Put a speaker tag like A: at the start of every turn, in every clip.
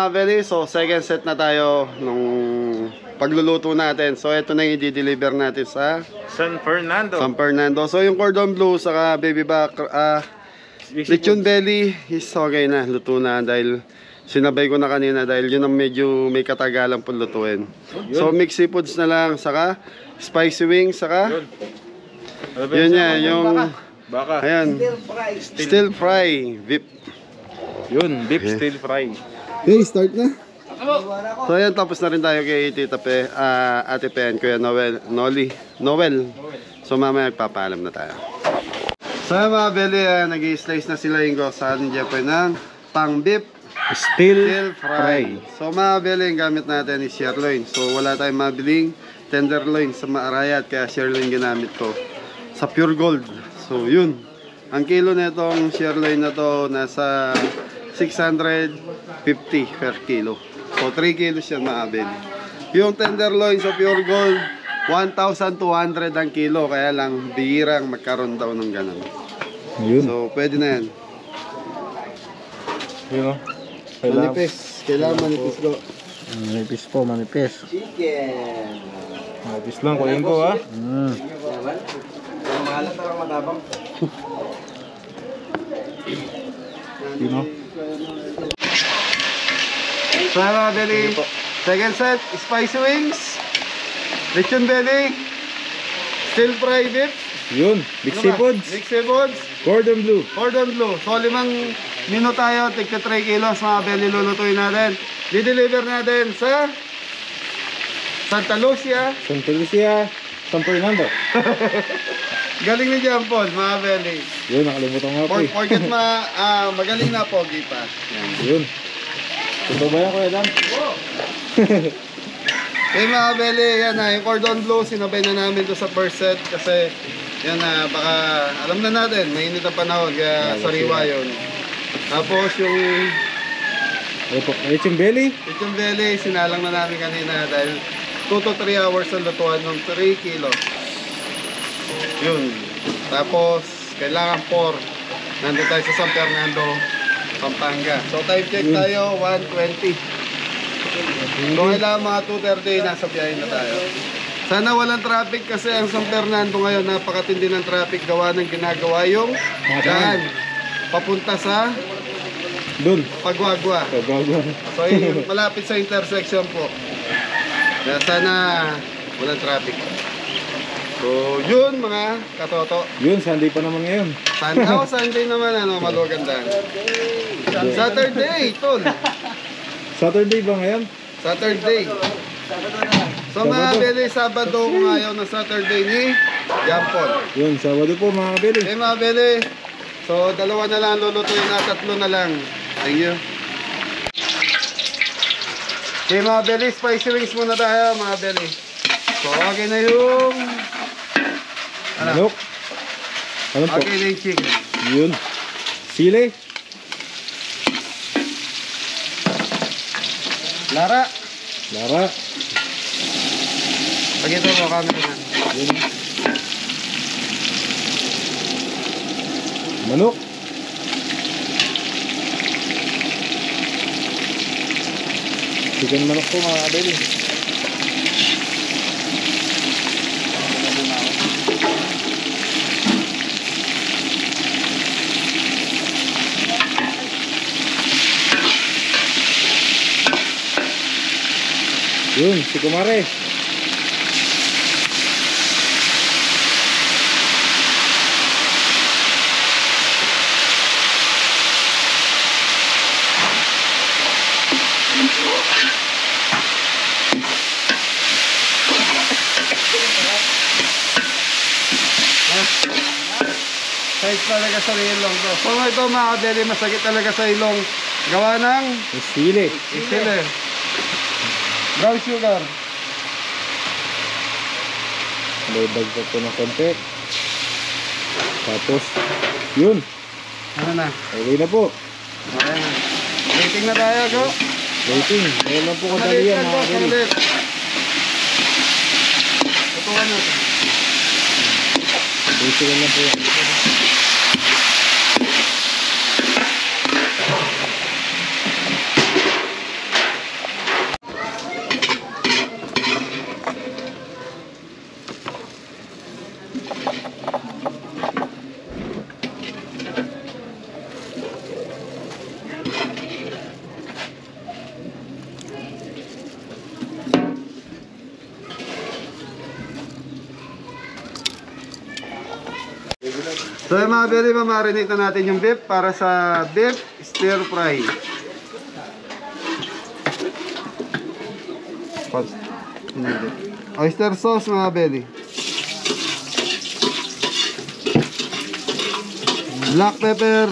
A: mga belly, so second set na tayo nung pagluluto natin. So ito na yung i-deliver natin sa
B: San Fernando.
A: San Fernando. So yung cordon bleu saka baby back, lechon belly is okay na, luto na dahil sinabay ko na kanina dahil yun ang medyo may katagalan po lutuin. So mixed seafoods na lang, saka spicy wings, saka yun yan, yung
B: baka.
A: ayan, stir fry beef.
B: Yun, beef stir fry.
A: Okay, start na. So ayan, tapos na rin tayo kay Tita Pe, Ate Pe and Kuya Noel. So mamaya nagpapaalam na tayo. So mga belly, nag-i-slice na sila yung gosan dyan po ng pang beef
B: Stir
A: fry. So mga belly, yung gamit natin is sirloin. So wala tayong mabiling tenderloin sa Maarayat, kaya sirloin ginamit ko sa Pure Gold. So yun, ang kilo na itong sirloin na to nasa 650 per kilo. So 3 kilos yan mga belly. Yung tenderloin sa Pure Gold 1,200 ang kilo, kaya lang bihirang magkaroon daw ng ganun.
B: Yun.
A: So pwede na yan.
B: Yun o.
A: Manipis. Kailangan manipis ko.
B: Manipis po, manipis.
C: Chicken.
B: Manipis lang, kunin ko ha.
C: Mahalat na lang matabang.
B: Yun o.
A: So mga belly, second set, spicy wings, lechon belly, stir fry beef,
B: Yun, big seafoods.
A: mixed seafoods,
B: Cordon bleu.
A: cordon bleu. So 5 minuto tayo, tigka 3 kilos mga belly lulutuin natin. Di-deliver natin sa Santa Lucia.
B: Santa Lucia, San Fernando.
A: Galing ni John Paul mga belly.
B: Yun, nakalimutan nga po eh.
A: Forget magaling na pogi pa. Yan.
B: Yun. Totoo ba yan, Kuya Dan?
A: Okay mga belly, yan na, yung cordon bleu sinabay na namin doon sa first set kasi yan na, baka alam na natin, mainit ang panahon kaya sariwa yun. Tapos yung
B: Ano po? Lechon belly?
A: lechon belly, sinalang na namin kanina dahil 2 to 3 hours ang lutuan ng 3 kilos. Yun. Tapos kailangan 4. Nandun tayo sa San Fernando, Pampanga. So time check tayo, 1:20. So kailangan mga 2:30 nasa biyahe na tayo. Sana walang traffic kasi ang San Fernando ngayon napakatindi ng traffic gawa ng ginagawa yung daan papunta sa
B: Doon.
A: Pagwagwa.
B: Kagagawa.
A: So yung malapit sa intersection po. Kaya sana walang traffic. So yun mga katoto.
B: Yun, Sunday pa naman ngayon.
A: Sunday naman malugandahan. Saturday, tol.
B: Saturday ba ngayon?
A: Saturday. So mga belly, Sabado kung ayaw na Saturday ni Jampol.
B: Yun, Sabado po mga kabili.
A: Okay mga belly. So 2 na lang lulutuin na, 3 na lang. Thank you. Okay mga belly, spicy wings muna tayo mga belly. So okay na yung
B: Manok. Ano po?
A: okay na yung chicken.
B: Yun. Sili.
A: Lara,
B: Lara.
A: pagito mo cameraman.
B: Yun. Manok. Chicken manok po mga kabili. Yun, si Kumare.
A: Sakit talaga sa ilong to. So ito mga kabeli, masakit talaga sa ilong. Gawa ng
B: Sili.
A: sili. Brown sugar.
B: Dagdag po ng konti. Tapos, yun.
A: Ano na?
B: Okay na po.
A: Okay na. Rating na tayo, go.
B: Waiting. Ngayon lang po kadali yan mga kabili.
A: Maliit. Tutukan natin.
B: Basic lang po yan.
A: So yung mga beli, mamarinate na natin yung beef para sa beef stir fry. Oyster sauce mga beli. Black pepper.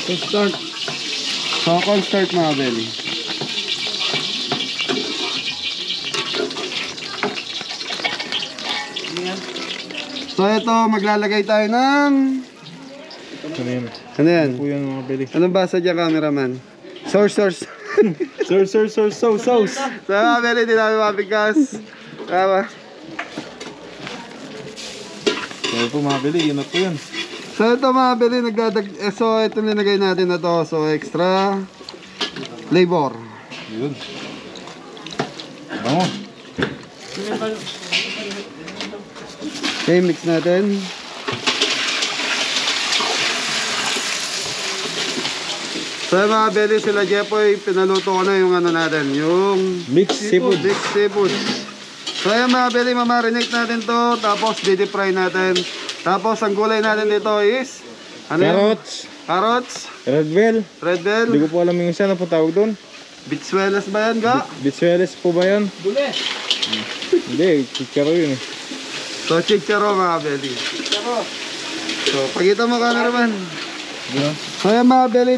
B: Start.
A: So cornstarch mga beli. So ito, maglalagay tayo ng...
B: Ano yan?
A: Ano yan?
B: Po yan mga beli.
A: Anong basa dyan, cameraman? Source.
B: Sauce.
A: So mga beli, di namin mabigkas. Tama.
B: Kaya po mga beli, yun na po yan.
A: So ito mga beli, so ito nilagay natin na to. So extra flavor.
B: Yun. Bango.
A: Okay, mix natin. So mga beli, sila Jepoy, pinaluto ko na yung ano natin, yung
B: Mixed seafood.
A: mixed seafood. So ayan mga beli, mamarinate natin to, tapos deep fry natin. Tapos ang gulay natin dito is ano yun?
B: Carrots.
A: Carrots,
B: Red bell.
A: red bell,
B: Hindi ko po alam yung isa na po tawag doon.
A: bitsuelas ba yan, ga?
B: Bitsueles po ba yan?
A: Bule.
B: Hindi, chicharo yun eh.
A: So chicharo mga beli. So pakita mo cameraman.
B: Diba?
A: So yan mga beli,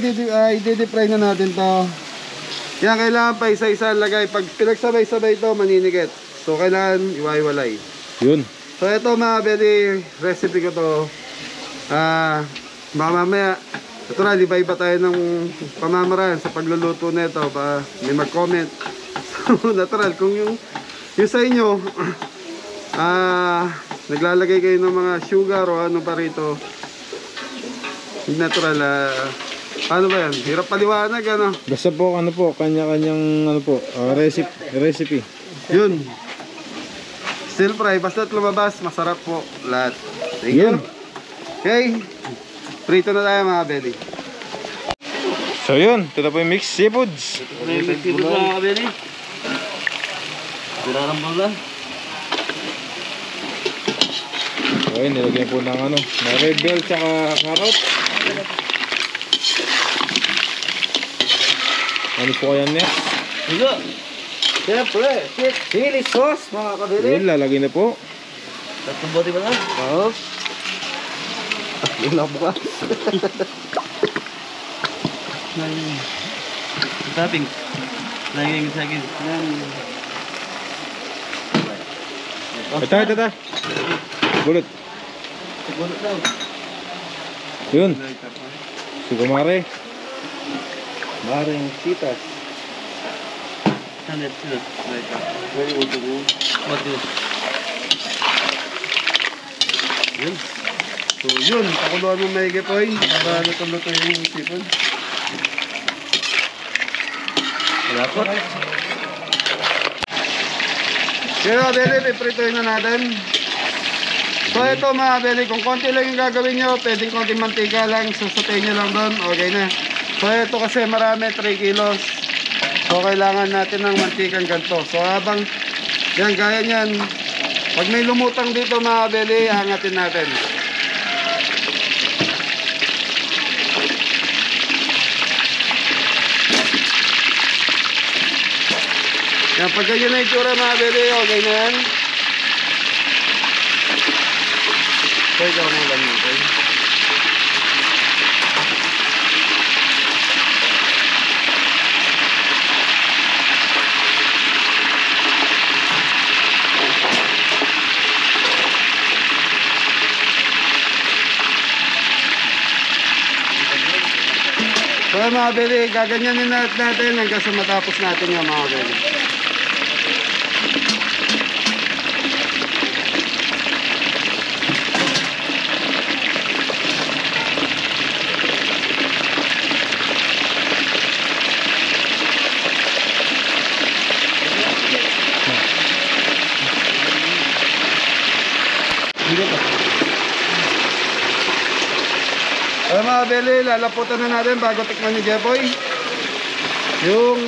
A: i-deep fry na natin to. Yan, kailangan pa isa-isa lagay. Pag pinagsabay-sabay to, maninigit. So kailangan iwaiwalay.
B: Yun.
A: So ito mga beli, recipe ko to. Mamaya, natural, iba-iba tayo ng pamamaraan sa pagluluto nito. May mag-comment. So natural, kung yung sa inyo, naglalagay kayo ng mga sugar o ano pa rito, natural, ano ba yan? Hirap paliwanag, ano?
B: Basta po, ano po, kanya-kanyang, ano po, recipe.
A: Yun. Still fry, basta lumabas, masarap po lahat. Thank you.
B: Yun.
A: Okay. Prito na tayo mga belly.
B: So yun, ito na po yung mixed seafoods.
C: May seafood na mga kabili. Pinarambol lang.
B: So yun, nilagyan po ng ano, na red bell tsaka carrot. Ano po kaya next?
C: Ito. Siyempre, chili sauce mga kabili.
B: Yun, lalagay na po.
C: Tatlong bote ba lang?
A: Oo. Yun na bukas.
C: Topping. Lagyan sa akin.
B: Ito. Bulot.
C: Bulot daw.
B: Yun. Sugumare.
A: Maring sitas.
C: Saan sila?
A: Very good to go.
C: What is?
A: Yun. So yun, pakuluan mo maigi po para luto-luto yung seafood.
C: Wala po.
A: Kaya mga beli, pipritoin na natin. So ito mga beli, kung konti lang yung gagawin nyo, pwedeng konting mantika lang, susutay nyo lang doon, okay na. So ito kasi marami, 3 kilos. So kailangan natin ng mantikang ganito. So habang, yan, gaya nyan, pag may lumutang dito mga beli, hangatin natin. Yan, pag ganyan na yung tsura mga beli, okay na yan. So ikaw mo ganyan, okay? So mga beli, gaganyanin natin hanggang sa matapos natin yung mga beli. Ay mga beli, lalaputan na natin bago tikman ni Jepoy yung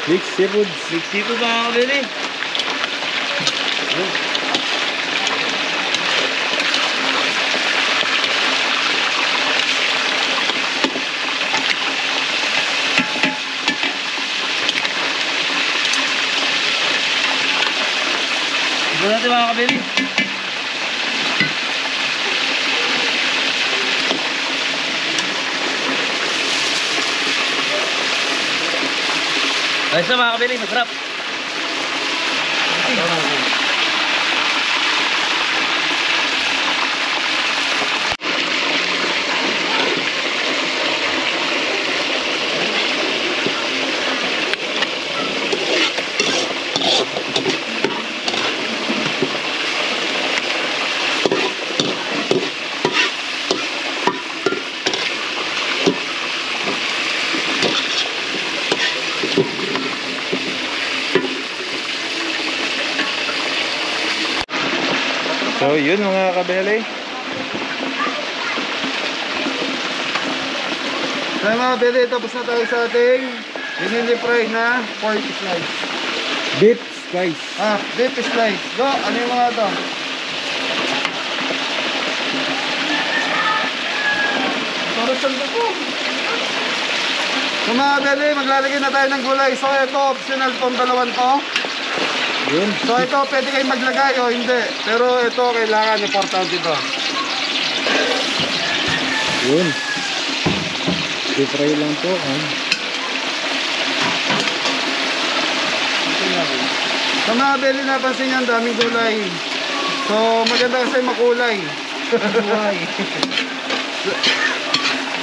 B: Mixed seafoods.
C: Mixed seafood mga kabili. Ito natin mga kabili. Ayos na mga kabili, masarap.
B: So yun mga kabele.
A: Kaya mga kabili, tapos na tayo sa ating binili fry na pork slice.
B: Beef slice.
A: Beef slice. Go, ano yung mga ito? Para saan ba po? So mga kabili, maglalagay na tayo ng gulay. So ito, optional tong dalawang to.
B: Yun.
A: So ito, pwede kayong maglagay o hindi. Pero ito, kailangan, importante ito.
B: Yun. Deep fry lang to.
A: Sa mga beli, napansin niyo, ang daming gulay. So maganda kasi makulay.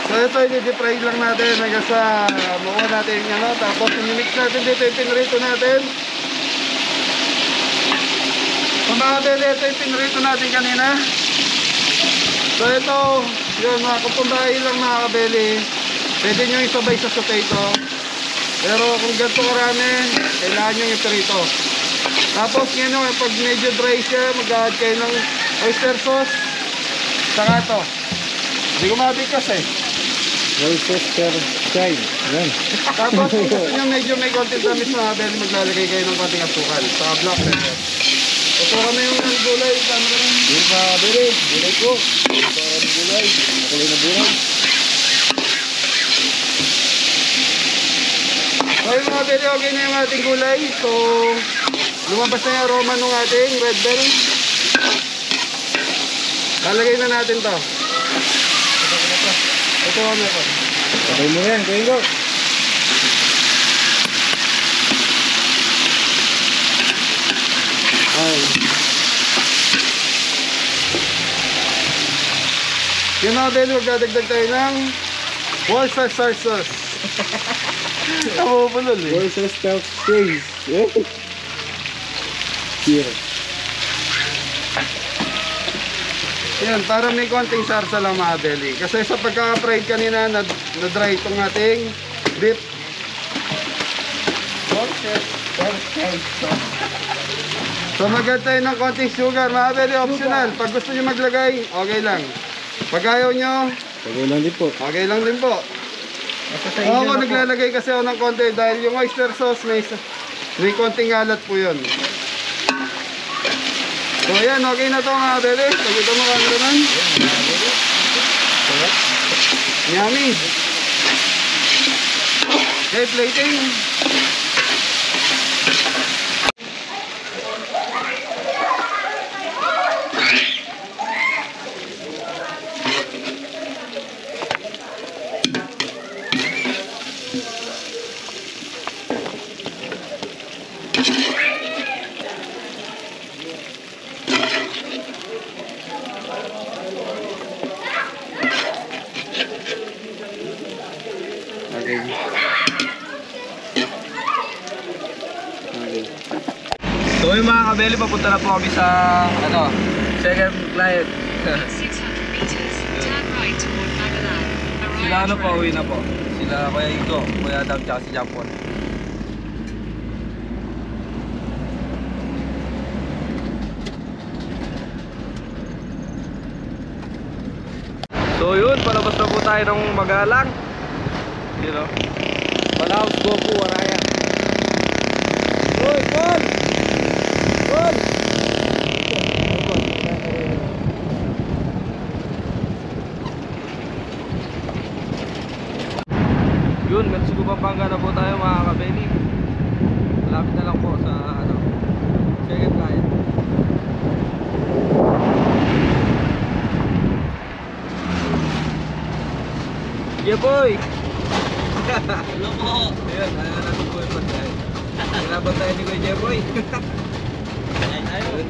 A: So ito, i-fry lang natin hanggang sa makuha natin yung ano. Tapos i-mix natin dito yung pinrito natin. So mga beli, ito yung pinrito natin kanina. So ito, yun mga kapundahay lang mga kabeli. Pwede nyo isabay sa potato. Pero kung ganito karami, kailangan nyo yung prito. Tapos ngayon, pag medyo dry siya, mag-add kayo ng oyster sauce. Saka ito. Hindi ko mabigkas eh.
B: Worcester chive. Yan.
A: Tapos kung gusto nyo medyo may konting tamis mga kabeli, maglalagay kayo ng konting asukal. Saka black pepper. Ito kami yung gulay.
B: Yun mga kabele. Gulay ko. Ito ang gulay. Makulay na gulay.
A: So yung mga kabeli, okay na yung ating gulay. So lumabas na yung aroma ng ating red bell. Lalagay na natin to. Ito kami po.
B: Patay mo yan. Kuhin ko.
A: Ay. Yung mga kabeli, magdadagdag tayo ng Worcestershire sauce. Namupulol eh.
B: Worcester cheese. Here.
A: Yan, para may konting sarsa lang mga belly. Kasi sa pagka-fried kanina, na-dry itong ating beef. So mag-add tayo ng konting sugar mga belly, optional. Pag gusto nyo maglagay, okay lang. Pag ayaw nyo,
B: Tagay lang din po.
A: okay lang din po. Ako naglalagay kasi ako ng konti dahil yung oyster sauce may konting alat po yun. So ayan, okay na to mga belly. Pagkita mo cameraman. Yummy. Okay, plating. Okay.
C: So yung mga kabeli, papunta na po kami sa second client.
D: 600 meters, turn right toward Magalan.
C: Sila
D: Arrive
C: pa,
D: road.
C: uwi na po. Sila Kuya Igo, Kuya Dam, tsaka si Jampon. So yun, palabas na po tayo ng Magalang. You know, Palaos, Goku, Waraya. Uy, Paul! Paul! Pampanga na po tayo mga kabeli. Malapit na lang po sa ano, second client. Jepoy! Hello po! Ayun, ayaw natin po yung pagkain. Kinabot tayo ni Kuya Jepoy. Ayun.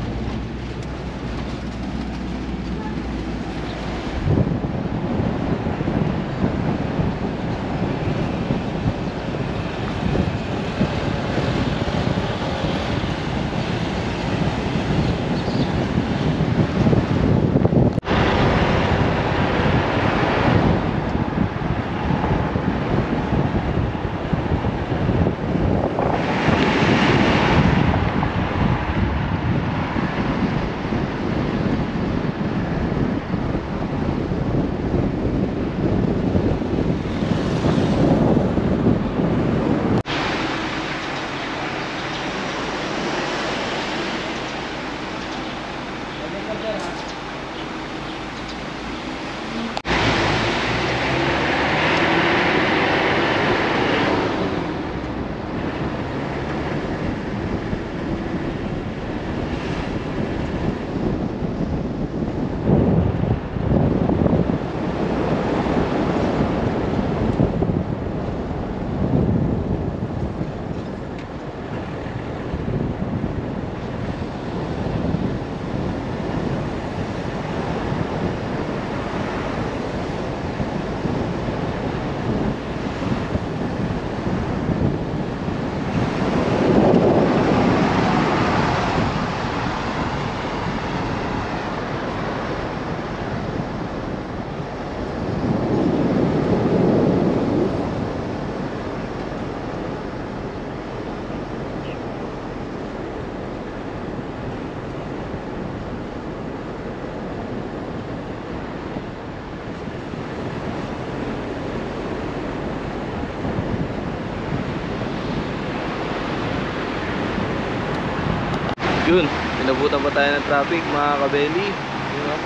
C: Yun, pinabutan pa tayo ng traffic mga kabeli. Yun, no?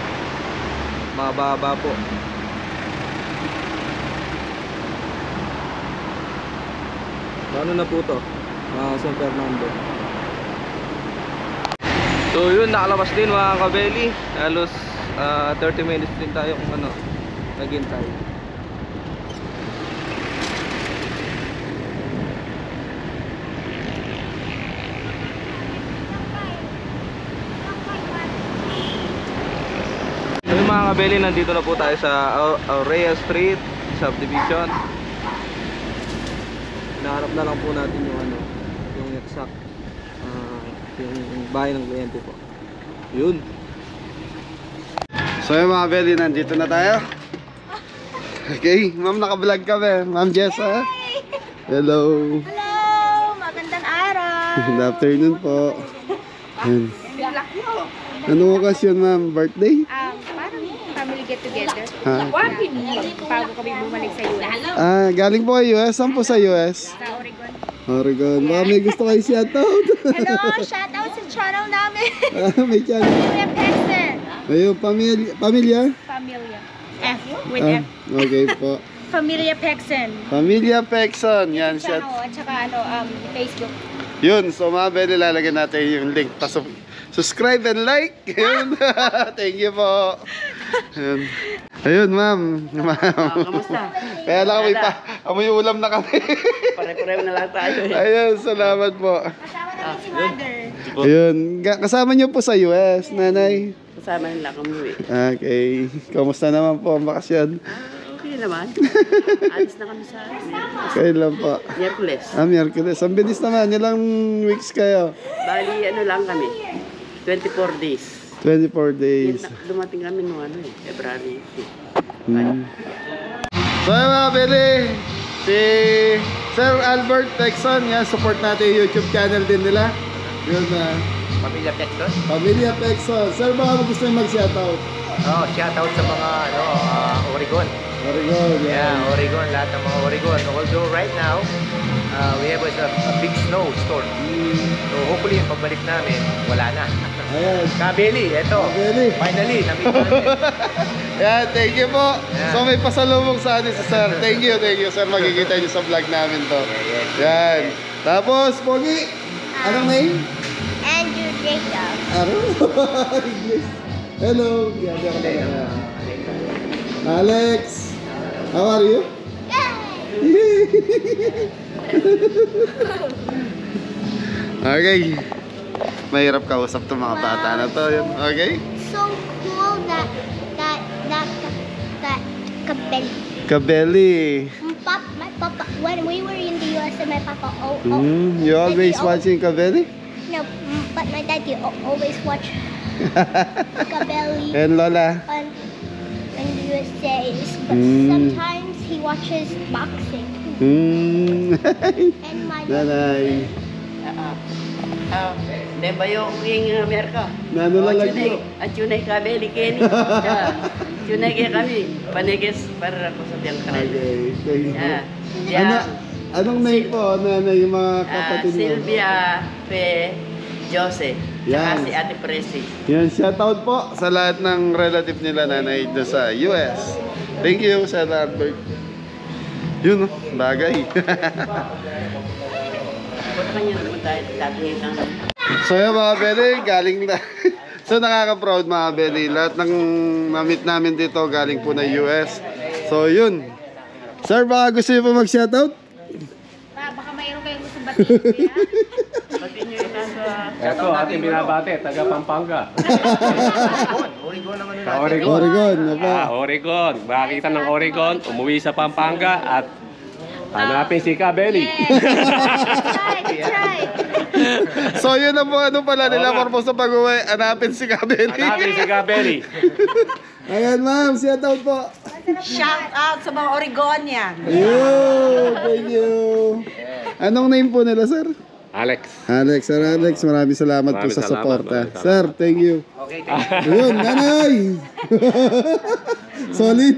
C: Mababa po. Ano na po to? Mga San Fernando. So yun, nakalabas din mga kabeli. Halos 30 minutes din tayo kung ano, naghintay. So yung mga kabeli, nandito na po tayo sa Aurea Street Subdivision. Naharap na lang po natin yung ano, yung exact yung bahay ng kliyente po. Yun.
A: So yung mga belly, nandito na tayo. Okay, ma'am, naka-vlog kami. Ma'am Jessa. Hello.
E: Hello! Magandang araw!
A: Good afternoon po. Yan. Anong okasyon, ma'am? Birthday?
E: Parang family get together.
A: Ha?
E: Bago kami bumalik sa US.
A: Ah, galing po kayo US? Saan po sa US?
E: Sa Oregon.
A: Oregon. Baka may gusto kayo shoutout.
E: Hello! Shoutout sa channel namin!
A: May channel.
E: Familia Pexen!
A: Ayun, pamilya?
E: Familia. F with
A: Ah,
E: F.
A: okay po.
E: Familia Pexen.
A: Pamilya Pexon. Yan, shout.
E: Channel at saka Facebook.
A: Yun, so mga belly, lalagyan natin yung link. Tapos subscribe and like. Yun. Thank you po. Ayun. Ayun, ma'am.
F: Kamusta?
A: Kaya lang kami pa. Amoy ulam na kami.
F: Pare-pareho na lang tayo eh.
A: Ayun, salamat po.
E: Kasama namin si Mother.
A: Ayun, kasama niyo po sa US, nanay.
F: Kasama nila kami eh.
A: Okay. Kamusta naman po ang bakasyon?
F: Okay naman. Alis na kami sa
A: Kailan po?
F: Miyerkules.
A: Miyerkules. Ang bilis naman. Ilang weeks kayo?
F: Bali ano lang kami. 24 days.
A: 24 days.
F: Dumating kami nung ano eh. February.
A: So yun mga Beli, si Sir Albert Texon, yan, support natin yung YouTube channel din nila. Yun na.
C: Pamilya Pexon?
A: Pamilya Texon. Sir, baka gusto nyo mag-shoutout?
C: Oh, shoutout sa mga Oregon.
A: Oregon, yan.
C: Yeah, Oregon, lahat ng mga Oregon. Although right now, we have a big snowstorm. So hopefully yung pagbalik namin, wala na.
A: Ayan.
C: Kabeli, eto.
A: Beli.
C: Finally, na-meet natin.
A: Yan, thank you po. So may pasalubong sa atin si Sir. Thank you sir. Makikita niyo sa vlog namin to. Yan. Tapos, Pogi, anong name?
E: Andrew Jacob.
A: Ano? English. Hello. Alex. How are you? Okay. Mahirap kausap to mga bata na to. Okay?
E: So cool that Kabeli.
A: Kabeli.
E: My papa, when we were in the US, and my papa,
A: You always
E: daddy
A: watching Kabeli?
E: No, but my daddy always watch Kabeli
A: And Lola?
E: on the USA. But
A: Mm.
E: sometimes he watches boxing. And my
A: Nanay.
F: Diba yung Amerika?
A: Nanulalag mo.
F: At yunay kabeli Kenny. Yunay kaya kami. Panigis para ako sa biyang kanal.
A: Okay. Thank you.
F: Yeah.
A: Anong name po, nanay, yung mga kapatid mo?
F: Sylvia Pe Jose.
A: Yan.
F: Saka si Ate Presi.
A: Yan, shoutout po sa lahat ng relative nila nanay doon sa US. Thank you, Sir Albert. Yun, bagay.
F: Punta kanya naman tayo. Tatingin ng...
A: So yung mga Beli, galing na. So nakaka-proud mga Beli. Lahat ng na-meet namin dito galing po na US. So yun. Sir, baka gusto niyo po mag-shoutout?
E: Baka mayroon kayong gusto batiin.
F: Pati nyo yung nasa...
G: Ito, ating binabate, taga Pampanga.
A: Oregon,
G: Oregon. Makakita ng Oregon, umuwi sa Pampanga at hanapin si Kabeli.
E: Right.
A: So yun na po, ano pala nila purpose sa pag-uwi, hanapin si Kabeli.
G: Hanapin si Kabeli.
A: Ayan ma'am, shoutout po.
H: Shout out sa mga Oregonian.
A: Ayun, thank you. Anong name po nila, sir?
G: Alex.
A: Alex, Sir Alex, maraming salamat po
G: Maraming
A: sa
G: salamat,
A: suporta.
G: maraming salamat.
A: Sir, thank you. Okay, thank you. Ayun, nanay! Solid.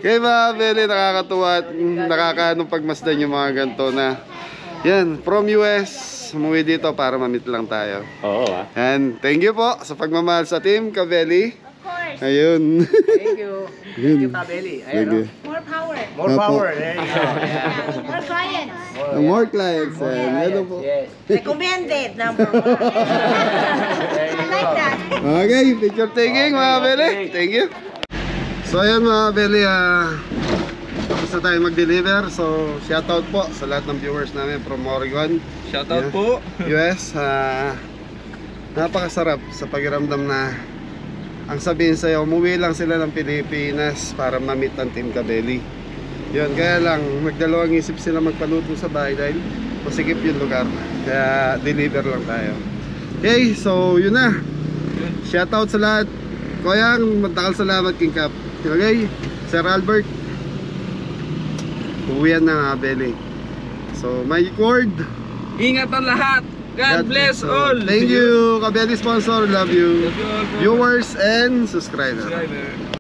A: Kaya mga Beli, nakakatuwa at nakakaanong pagmasdan yung mga ganito na yan, from US, umuwi dito para mamit lang tayo.
G: Oo ah.
A: And thank you po sa pagmamahal sa team, Kabeli.
E: Of course.
A: Ayun.
C: Thank you.
A: Thank you,
C: Kabeli.
A: Thank you.
E: More power.
A: More power.
C: There you go. Yeah.
E: More clients.
A: More clients. Ano po.
C: Yes.
H: Recommended, number 1.
E: I like that.
A: Okay, picture taking mga Beli. Thank you. So ayan mga Beli, tapos na tayo mag-deliver. So shoutout po sa lahat ng viewers namin from Oregon,
C: Shoutout po.
A: US. Napakasarap sa pakiramdam na ang sabihin sa'yo, umuwi lang sila ng Pilipinas para ma-meet ang Team Kabeli. Yun, kaya lang nagdalawang isip sila magpaluto sa bahay dahil masikip yung lugar. Kaya deliver lang tayo. Okay, so yun na. Shoutout sa lahat. Koyang, matakal salamat King Cap. Okay, Sir Albert, uwian na nga Beli. So my cord.
C: Ingat ang lahat. God bless all.
A: Thank you, Kabeli sponsor. Love you.
C: Love you all, bro.
A: Viewers and subscribers.
C: Subscriber.